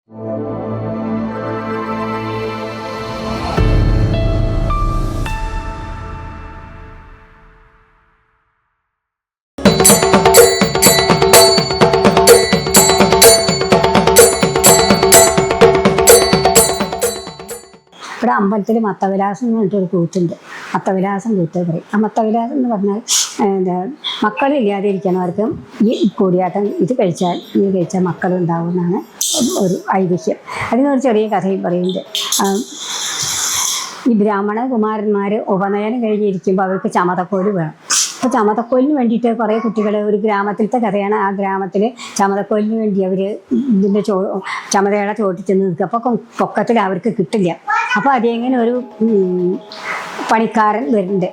ഇവിടെ അമ്പലത്തിൽ മത്തവിലാസം എന്ന് പറഞ്ഞിട്ടൊരു കൂത്തുണ്ട്. മത്തവിലാസം കൂത്ത് പറയും. ആ മത്തവിലാസം എന്ന് പറഞ്ഞാൽ മക്കളില്ലാതെ ഇരിക്കണവർക്കും ഈ കൂടിയാട്ടം ഇത് കഴിച്ചാൽ മക്കളുണ്ടാവും എന്നാണ് ഒരു ഐതിഹ്യം. അതിനൊരു ചെറിയ കഥയും പറയുന്നുണ്ട്. ഈ ബ്രാഹ്മണ കുമാരന്മാർ ഉപനയനം കഴിഞ്ഞിരിക്കുമ്പോൾ അവർക്ക് ചമതക്കോല് വേണം. അപ്പോൾ ചമതക്കോലിന് വേണ്ടിയിട്ട് കുറേ കുട്ടികൾ, ഒരു ഗ്രാമത്തിലത്തെ കഥയാണ്. ആ ഗ്രാമത്തിൽ ചമതക്കോലിന് വേണ്ടി അവർ ഇതിൻ്റെ ചമതയുടെ ചോട്ടിൽ ചെന്ന് നിൽക്കുക. അപ്പോൾ പൊക്കത്തിൽ അവർക്ക് കിട്ടില്ല. അപ്പോൾ അതെങ്ങനെ ഒരു പണിക്കാരൻ വരുന്നുണ്ട്.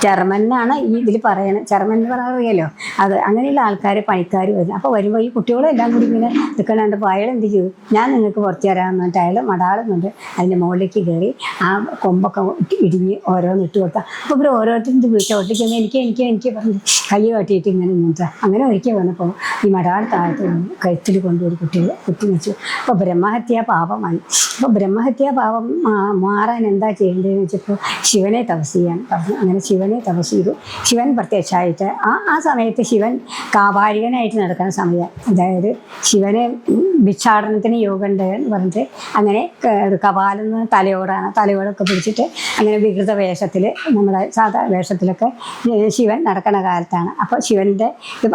ചെറുമൻ എന്നാണ് ഈ ഇതിൽ പറയുന്നത്. ചെറുമൻ എന്ന് പറയാൻ അറിയാലോ. അത് അങ്ങനെയുള്ള ആൾക്കാർ, പണിക്കാർ വരുന്നത്. അപ്പോൾ വരുമ്പോൾ ഈ കുട്ടികളെല്ലാം കൂടി ഇങ്ങനെ നിൽക്കണുണ്ടപ്പോൾ അയാൾ എന്ത് ചെയ്തു, ഞാൻ നിങ്ങൾക്ക് പുറത്ത് തരാമെന്ന് പറഞ്ഞിട്ട് അയാൾ മടാളുന്നുണ്ട്. അതിൻ്റെ മുകളിലേക്ക് കയറി ആ കൊമ്പൊക്കെ ഇടിഞ്ഞ് ഓരോന്ന് ഇട്ട് കൊടുത്താൽ അപ്പോൾ ഇവർ ഓരോരുത്തരും വീട്ടിൽ ഒട്ടിക്കുന്നത് എനിക്ക് പറഞ്ഞ് കൈ കാട്ടിയിട്ട് ഇങ്ങനെ നിന്നിട്ട് അങ്ങനെ ഒരിക്കൽ വന്നപ്പോൾ ഈ മടാൾ താഴത്ത് കഴുത്തിൽ കൊണ്ടുപോയി കുട്ടികൾ കുത്തി വെച്ചു. അപ്പോൾ ബ്രഹ്മഹത്യാ പാപമായി. അപ്പോൾ ബ്രഹ്മഹത്യാ പാപം മാറാൻ എന്താ ചെയ്യേണ്ടതെന്ന് വെച്ചപ്പോൾ ശിവനെ തപസ് ചെയ്യാൻ പറഞ്ഞു. അങ്ങനെ ശിവനെ തപസ് ചെയ്തു. ശിവൻ പ്രത്യക്ഷമായിട്ട് ആ സമയത്ത് ശിവൻ കാപാലികനായിട്ട് നടക്കുന്ന സമയം. അതായത് ശിവന് ഭിക്ഷാടനത്തിന് യോഗമുണ്ട് എന്ന് പറഞ്ഞിട്ട് അങ്ങനെ കപാലെന്ന് തലയോടൊക്കെ പിടിച്ചിട്ട് അങ്ങനെ വികൃത വേഷത്തിൽ, നമ്മുടെ സാധാ വേഷത്തിലൊക്കെ ശിവൻ നടക്കുന്ന കാലത്താണ്. അപ്പോൾ ശിവൻ്റെ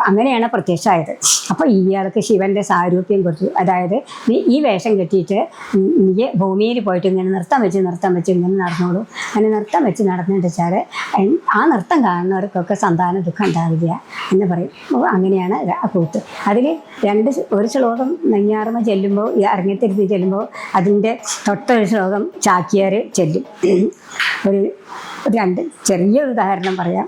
അങ്ങനെയാണ് പ്രത്യക്ഷമായത്. അപ്പോൾ ഇയാൾക്ക് ശിവൻ്റെ സാരൂപ്യം കൊടുത്തു. അതായത് നീ ഈ വേഷം കെട്ടിയിട്ട് നീ ഭൂമിയിൽ പോയിട്ട് ഇങ്ങനെ നൃത്തം വെച്ച് ഇങ്ങനെ നടന്നോളൂ. അങ്ങനെ നൃത്തം വെച്ച് നടന്നിട്ട് വെച്ചാൽ ആ നൃത്തം കാണുന്നവർക്കൊക്കെ സന്താന ദുഃഖം ഉണ്ടാവില്ല എന്ന് പറയും. അങ്ങനെയാണ് കൂത്ത്. അതിൽ ഒരു ശ്ലോകം നെഞ്ഞാർമ ചെല്ലുമ്പോൾ, അരങ്ങത്തിരുത്തി ചെല്ലുമ്പോൾ അതിൻ്റെ തൊട്ടൊരു ശ്ലോകം ചാക്യാർ ചെല്ലും. ഒരു ചെറിയൊരു ഉദാഹരണം പറയാം.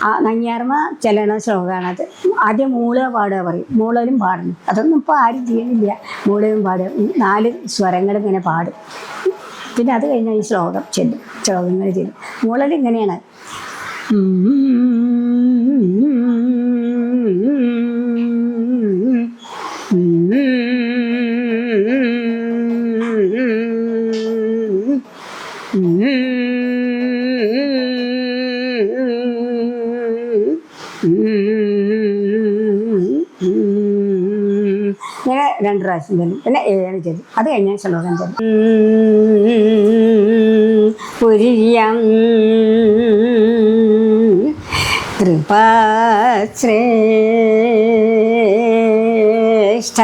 ആ നഞ്ഞാർമ ചെല്ലണ ശ്ലോകമാണത്. ആദ്യം മൂള പാടുക പറയും. മൂളലും പാടുന്നു. അതൊന്നും ഇപ്പോൾ ആരും ചെയ്യുന്നില്ല. മൂളലും പാടുക, 4 സ്വരങ്ങൾ ഇങ്ങനെ പാടും. പിന്നെ അത് കഴിഞ്ഞാൽ ഈ ശ്ലോകങ്ങൾ ചെല്ലും. മൂളൽ ഇങ്ങനെയാണ്. ഇങ്ങനെ 2 പ്രാവശ്യം ചെല്ലും. പിന്നെ 7 ചെല്ലും. അത് കഴിഞ്ഞാൽ ശ്ലോകം ചെല്ലും. പുരിയം കൃപാശ്രേഷ്ഠ